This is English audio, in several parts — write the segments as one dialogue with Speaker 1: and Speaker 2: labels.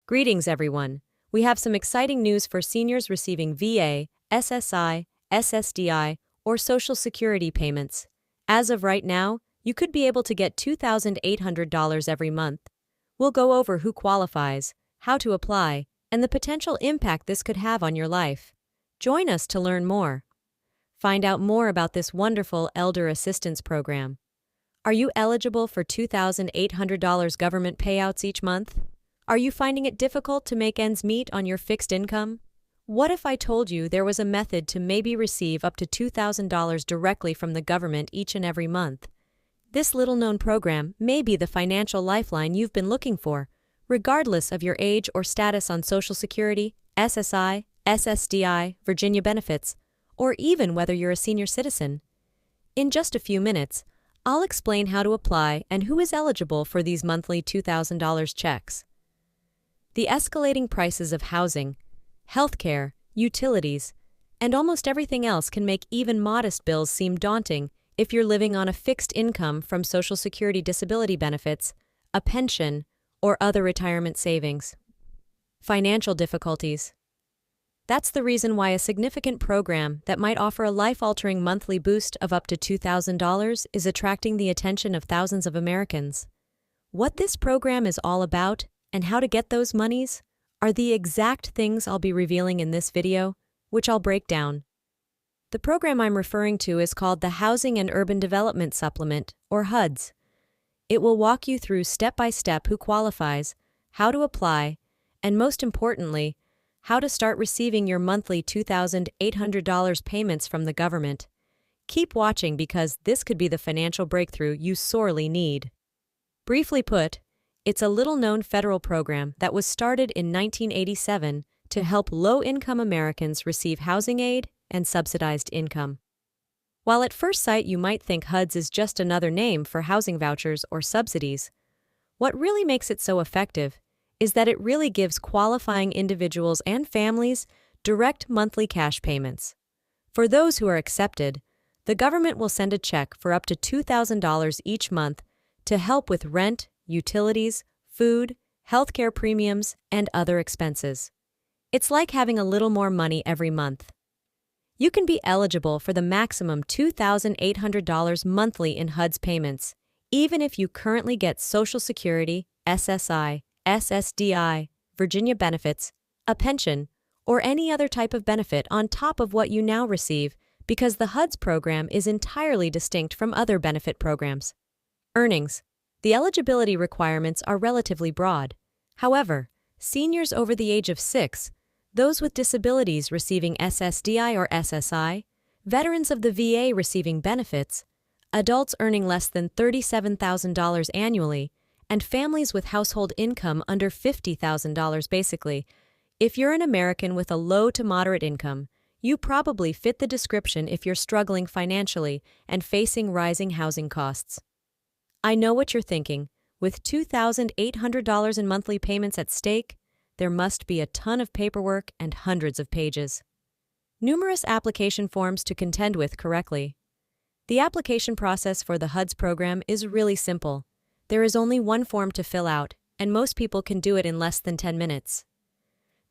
Speaker 1: Greetings, everyone. We have some exciting news for seniors receiving VA, SSI, SSDI, or Social Security payments. As of right now, you could be able to get $2,800 every month. We'll go over who qualifies, how to apply, and the potential impact this could have on your life. Join us to learn more. Find out more about this wonderful elder assistance program. Are you eligible for $2,800 government payouts each month? Are you finding it difficult to make ends meet on your fixed income? What if I told you there was a method to maybe receive up to $2,000 directly from the government each and every month? This little-known program may be the financial lifeline you've been looking for, regardless of your age or status on Social Security, SSI, SSDI, Virginia benefits, or even whether you're a senior citizen. In just a few minutes, I'll explain how to apply and who is eligible for these monthly $2,000 checks. The escalating prices of housing, healthcare, utilities, and almost everything else can make even modest bills seem daunting if you're living on a fixed income from Social Security disability benefits, a pension, or other retirement savings. Financial difficulties. That's the reason why a significant program that might offer a life-altering monthly boost of up to $2,000 is attracting the attention of thousands of Americans. What this program is all about and how to get those monies are the exact things I'll be revealing in this video, which I'll break down. The program I'm referring to is called the Housing and Urban Development Supplement, or HUDS. It will walk you through step-by-step who qualifies, how to apply, and most importantly, how to start receiving your monthly $2,800 payments from the government. Keep watching because this could be the financial breakthrough you sorely need. Briefly put, it's a little-known federal program that was started in 1987 to help low-income Americans receive housing aid and subsidized income. While at first sight you might think HUDS is just another name for housing vouchers or subsidies, what really makes it so effective is that it really gives qualifying individuals and families direct monthly cash payments. For those who are accepted, the government will send a check for up to $2,000 each month to help with rent, utilities, food, healthcare premiums, and other expenses. It's like having a little more money every month. You can be eligible for the maximum $2,800 monthly in HUDS payments, even if you currently get Social Security, SSI, SSDI, Virginia benefits, a pension, or any other type of benefit on top of what you now receive, because the HUDS program is entirely distinct from other benefit programs. Earnings. The eligibility requirements are relatively broad. However, seniors over the age of 6, those with disabilities receiving SSDI or SSI, veterans of the VA receiving benefits, adults earning less than $37,000 annually, and families with household income under $50,000 basically. If you're an American with a low to moderate income, you probably fit the description if you're struggling financially and facing rising housing costs. I know what you're thinking. With $2,800 in monthly payments at stake, there must be a ton of paperwork and hundreds of pages. Numerous application forms to contend with correctly. The application process for the HUDS program is really simple. There is only one form to fill out, and most people can do it in less than 10 minutes.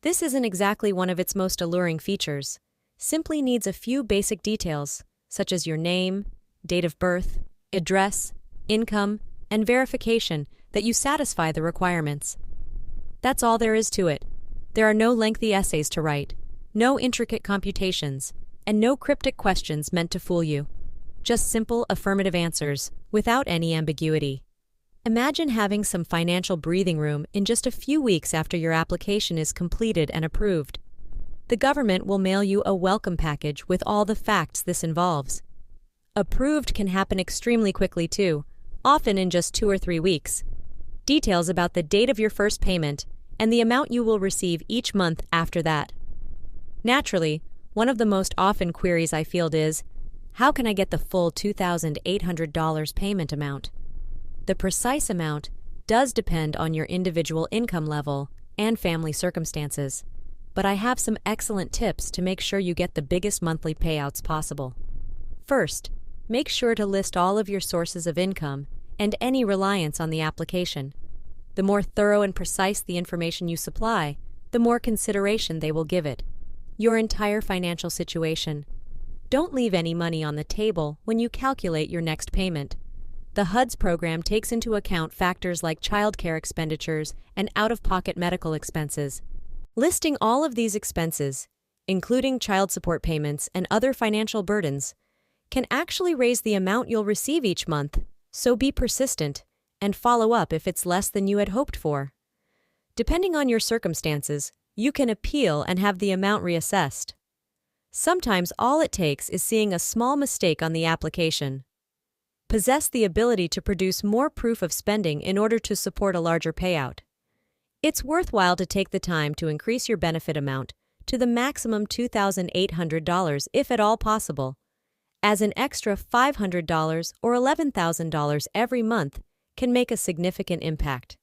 Speaker 1: This isn't exactly one of its most alluring features. Simply needs a few basic details, such as your name, date of birth, address, income, and verification that you satisfy the requirements. That's all there is to it. There are no lengthy essays to write, no intricate computations, and no cryptic questions meant to fool you. Just simple affirmative answers, without any ambiguity. Imagine having some financial breathing room in just a few weeks after your application is completed and approved. The government will mail you a welcome package with all the facts this involves. Approved can happen extremely quickly too, often in just 2 or 3 weeks. Details about the date of your first payment and the amount you will receive each month after that. Naturally, one of the most often queries I field is, how can I get the full $2,800 payment amount? The precise amount does depend on your individual income level and family circumstances, but I have some excellent tips to make sure you get the biggest monthly payouts possible. First, make sure to list all of your sources of income and any reliance on the application. The more thorough and precise the information you supply, the more consideration they will give it. Your entire financial situation. Don't leave any money on the table when you calculate your next payment. The HUDS program takes into account factors like childcare expenditures and out-of-pocket medical expenses. Listing all of these expenses, including child support payments and other financial burdens, can actually raise the amount you'll receive each month, so be persistent and follow up if it's less than you had hoped for. Depending on your circumstances, you can appeal and have the amount reassessed. Sometimes all it takes is seeing a small mistake on the application. Possess the ability to produce more proof of spending in order to support a larger payout. It's worthwhile to take the time to increase your benefit amount to the maximum $2,800 if at all possible, as an extra $500 or $11,000 every month can make a significant impact.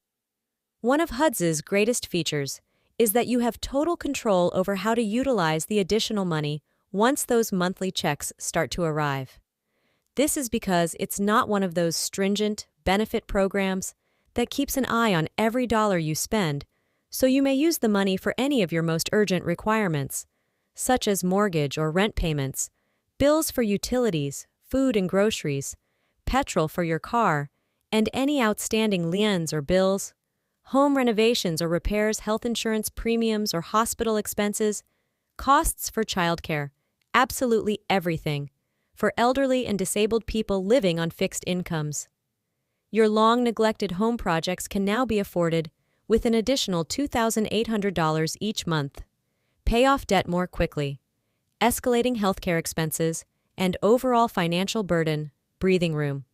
Speaker 1: One of HUDS's greatest features is that you have total control over how to utilize the additional money once those monthly checks start to arrive. This is because it's not one of those stringent benefit programs that keeps an eye on every dollar you spend, so you may use the money for any of your most urgent requirements, such as mortgage or rent payments, bills for utilities, food and groceries, petrol for your car, and any outstanding liens or bills, home renovations or repairs, health insurance premiums or hospital expenses, costs for childcare, absolutely everything, for elderly and disabled people living on fixed incomes. Your long-neglected home projects can now be afforded with an additional $2,800 each month. Pay off debt more quickly. Escalating healthcare expenses and overall financial burden, breathing room.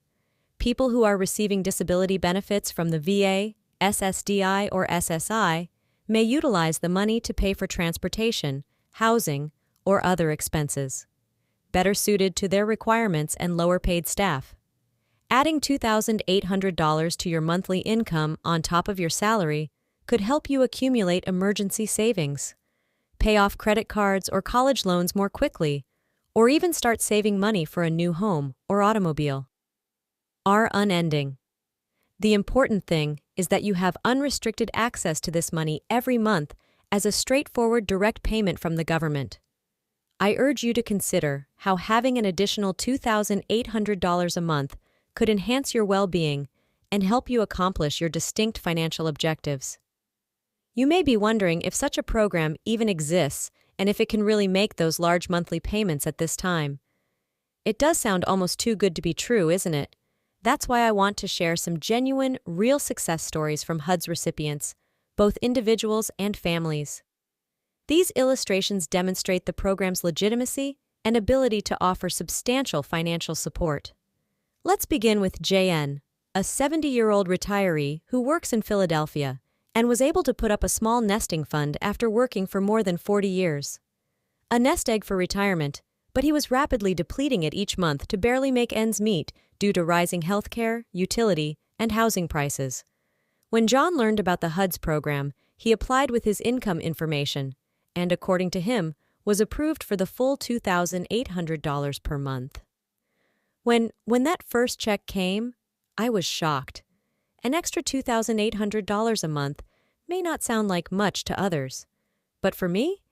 Speaker 1: People who are receiving disability benefits from the VA, SSDI, or SSI may utilize the money to pay for transportation, housing, or other expenses, better suited to their requirements and lower-paid staff. Adding $2,800 to your monthly income on top of your salary could help you accumulate emergency savings, pay off credit cards or college loans more quickly, or even start saving money for a new home or automobile. Are unending. The important thing is that you have unrestricted access to this money every month as a straightforward direct payment from the government. I urge you to consider how having an additional $2,800 a month could enhance your well-being and help you accomplish your distinct financial objectives. You may be wondering if such a program even exists and if it can really make those large monthly payments at this time. It does sound almost too good to be true, isn't it? That's why I want to share some genuine, real success stories from HUDS recipients, both individuals and families. These illustrations demonstrate the program's legitimacy and ability to offer substantial financial support. Let's begin with JN, a 70-year-old retiree who works in Philadelphia and was able to put up a small nesting fund after working for more than 40 years. A nest egg for retirement, but he was rapidly depleting it each month to barely make ends meet due to rising healthcare, utility, and housing prices. When John learned about the HUDS program, he applied with his income information and, according to him, was approved for the full $2,800 per month. When that first check came, I was shocked. An extra $2,800 a month may not sound like much to others, but for me,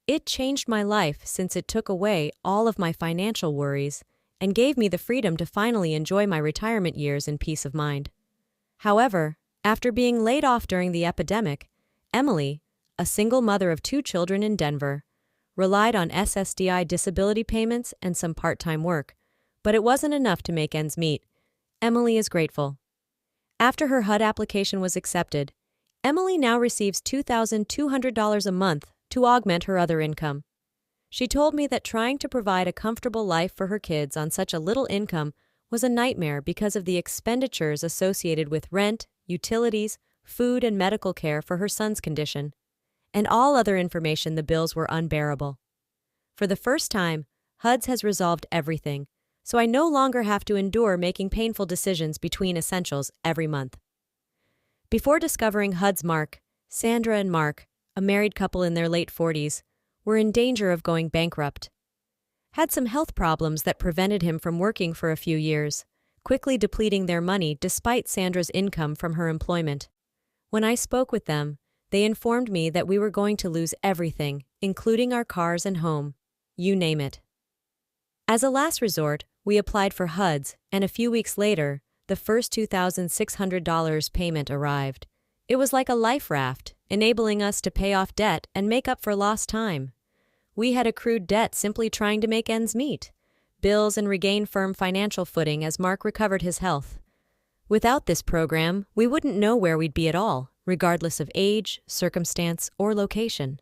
Speaker 1: it changed my life since it took away all of my financial worries and gave me the freedom to finally enjoy my retirement years in peace of mind. However, after being laid off during the epidemic, Emily, a single mother of 2 children in Denver, relied on SSDI disability payments and some part-time work, but it wasn't enough to make ends meet. Emily is grateful. After her HUD application was accepted, Emily now receives $2,200 a month to augment her other income. She told me that trying to provide a comfortable life for her kids on such a little income was a nightmare because of the expenditures associated with rent, utilities, food, and medical care for her son's condition, and all other information. The bills were unbearable. For the first time, HUDS has resolved everything, so I no longer have to endure making painful decisions between essentials every month. Before discovering HUDS, Sandra and Mark, a married couple in their late 40s, were in danger of going bankrupt. Had some health problems that prevented him from working for a few years, quickly depleting their money despite Sandra's income from her employment. When I spoke with them, they informed me that we were going to lose everything, including our cars and home. You name it. As a last resort, we applied for HUDS, and a few weeks later, the first $2,600 payment arrived. It was like a life raft, enabling us to pay off debt and make up for lost time. We had accrued debt simply trying to make ends meet, bills and regain firm financial footing as Mark recovered his health. Without this program, we wouldn't know where we'd be at all, regardless of age, circumstance, or location.